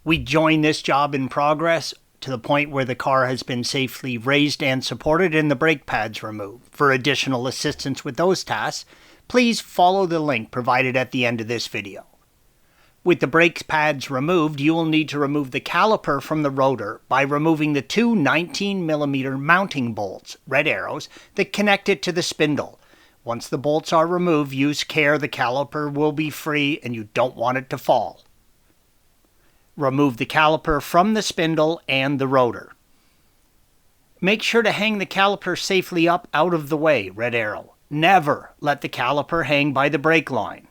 We join this job in progress to the point where the car has been safely raised and supported and the brake pads removed. For additional assistance with those tasks, please follow the link provided at the end of this video. With the brake pads removed, you will need to remove the caliper from the rotor by removing the two 19mm mounting bolts, red arrows, that connect it to the spindle. Once the bolts are removed, use care. The caliper will be free and you don't want it to fall. Remove the caliper from the spindle and the rotor. Make sure to hang the caliper safely up out of the way, red arrow. Never let the caliper hang by the brake line.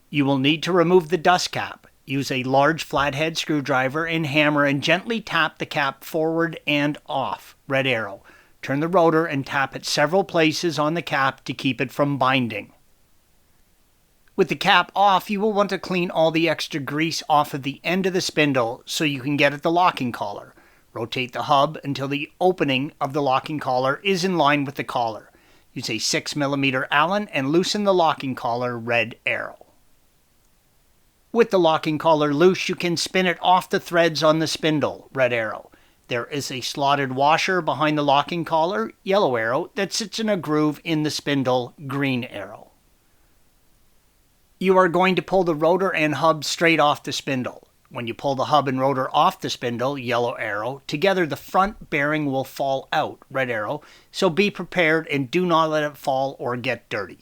You will need to remove the dust cap. Use a large flathead screwdriver and hammer and gently tap the cap forward and off, red arrow. Turn the rotor and tap it several places on the cap to keep it from binding. With the cap off, you will want to clean all the extra grease off of the end of the spindle so you can get at the locking collar. Rotate the hub until the opening of the locking collar is in line with the collar. Use a 6mm Allen and loosen the locking collar, red arrow. With the locking collar loose, you can spin it off the threads on the spindle, red arrow. There is a slotted washer behind the locking collar, yellow arrow, that sits in a groove in the spindle, green arrow. You are going to pull the rotor and hub straight off the spindle. When you pull the hub and rotor off the spindle, yellow arrow, together the front bearing will fall out, red arrow, so be prepared and do not let it fall or get dirty.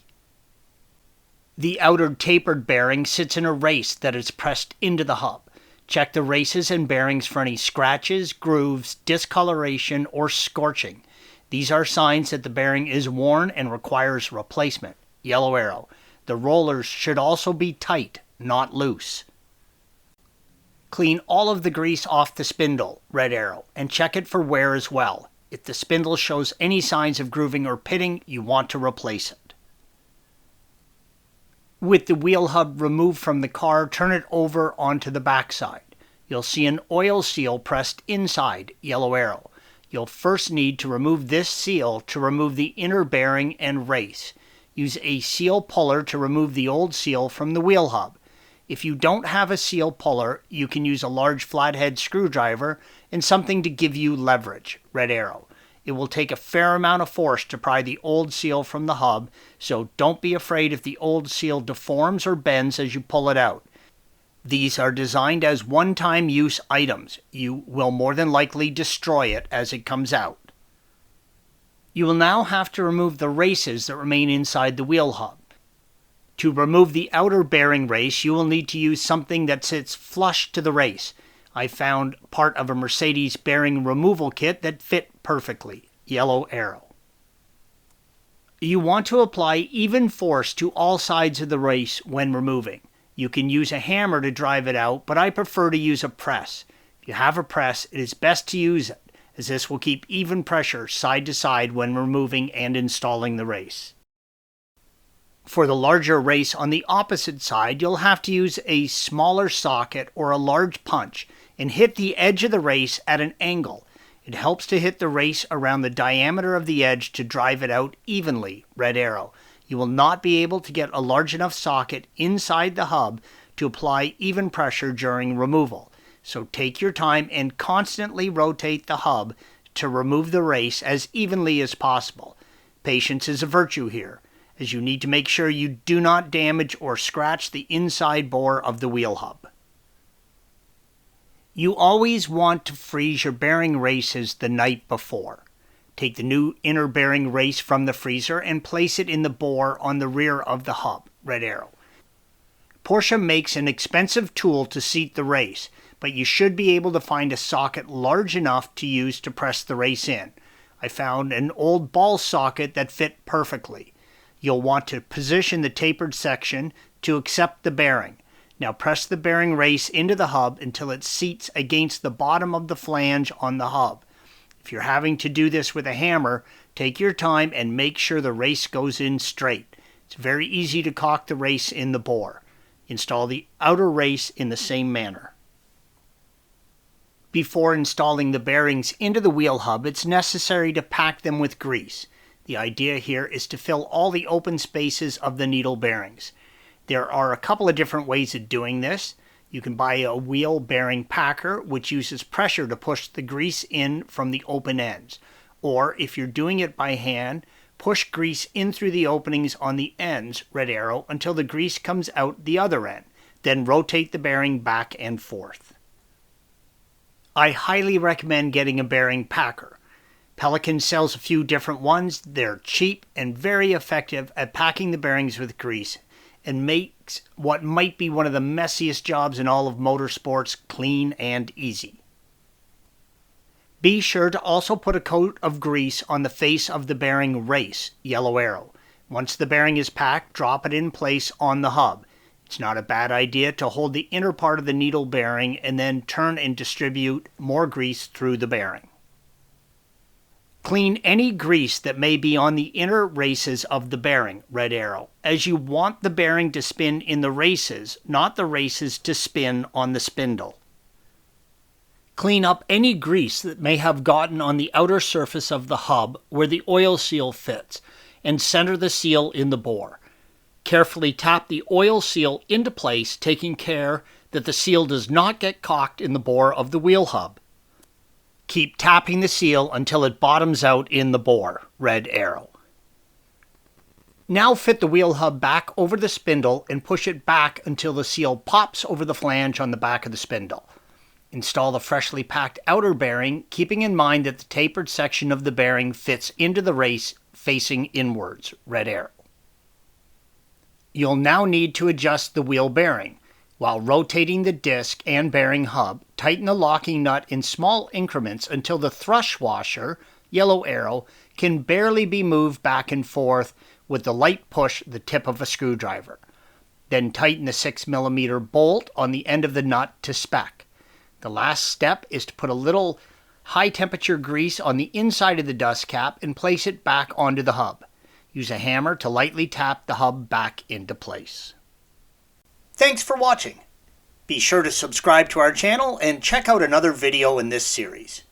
The outer tapered bearing sits in a race that is pressed into the hub. Check the races and bearings for any scratches, grooves, discoloration, or scorching. These are signs that the bearing is worn and requires replacement, yellow arrow. The rollers should also be tight, not loose. Clean all of the grease off the spindle, red arrow, and check it for wear as well. If the spindle shows any signs of grooving or pitting, you want to replace it. With the wheel hub removed from the car, turn it over onto the backside. You'll see an oil seal pressed inside, yellow arrow. You'll first need to remove this seal to remove the inner bearing and race. Use a seal puller to remove the old seal from the wheel hub. If you don't have a seal puller, you can use a large flathead screwdriver and something to give you leverage, red arrow. It will take a fair amount of force to pry the old seal from the hub, so don't be afraid if the old seal deforms or bends as you pull it out. These are designed as one-time use items. You will more than likely destroy it as it comes out. You will now have to remove the races that remain inside the wheel hub. To remove the outer bearing race, you will need to use something that sits flush to the race. I found part of a Mercedes bearing removal kit that fit perfectly, yellow arrow. You want to apply even force to all sides of the race when removing. You can use a hammer to drive it out, but I prefer to use a press. If you have a press, it is best to use it, as this will keep even pressure side to side when removing and installing the race. For the larger race on the opposite side, you'll have to use a smaller socket or a large punch and hit the edge of the race at an angle. It helps to hit the race around the diameter of the edge to drive it out evenly, red arrow. You will not be able to get a large enough socket inside the hub to apply even pressure during removal. So take your time and constantly rotate the hub to remove the race as evenly as possible. Patience is a virtue here, as you need to make sure you do not damage or scratch the inside bore of the wheel hub. You always want to freeze your bearing races the night before. Take the new inner bearing race from the freezer and place it in the bore on the rear of the hub, red arrow. Porsche makes an expensive tool to seat the race, but you should be able to find a socket large enough to use to press the race in. I found an old ball socket that fit perfectly. You'll want to position the tapered section to accept the bearing. Now press the bearing race into the hub until it seats against the bottom of the flange on the hub. If you're having to do this with a hammer, take your time and make sure the race goes in straight. It's very easy to cock the race in the bore. Install the outer race in the same manner. Before installing the bearings into the wheel hub, it's necessary to pack them with grease. The idea here is to fill all the open spaces of the needle bearings. There are a couple of different ways of doing this. You can buy a wheel bearing packer, which uses pressure to push the grease in from the open ends. Or, if you're doing it by hand, push grease in through the openings on the ends, red arrow, until the grease comes out the other end. Then rotate the bearing back and forth. I highly recommend getting a bearing packer. Pelican sells a few different ones. They're cheap and very effective at packing the bearings with grease and makes what might be one of the messiest jobs in all of motorsports clean and easy. Be sure to also put a coat of grease on the face of the bearing race, yellow arrow. Once the bearing is packed, drop it in place on the hub. It's not a bad idea to hold the inner part of the needle bearing and then turn and distribute more grease through the bearing. Clean any grease that may be on the inner races of the bearing, red arrow, as you want the bearing to spin in the races, not the races to spin on the spindle. Clean up any grease that may have gotten on the outer surface of the hub where the oil seal fits, and center the seal in the bore. Carefully tap the oil seal into place, taking care that the seal does not get cocked in the bore of the wheel hub. Keep tapping the seal until it bottoms out in the bore, red arrow. Now fit the wheel hub back over the spindle and push it back until the seal pops over the flange on the back of the spindle. Install the freshly packed outer bearing, keeping in mind that the tapered section of the bearing fits into the race facing inwards, red arrow. You'll now need to adjust the wheel bearing. While rotating the disc and bearing hub, tighten the locking nut in small increments until the thrush washer, yellow arrow, can barely be moved back and forth with the light push the tip of a screwdriver. Then tighten the 6mm bolt on the end of the nut to spec. The last step is to put a little high-temperature grease on the inside of the dust cap and place it back onto the hub. Use a hammer to lightly tap the hub back into place. Thanks for watching. Be sure to subscribe to our channel and check out another video in this series.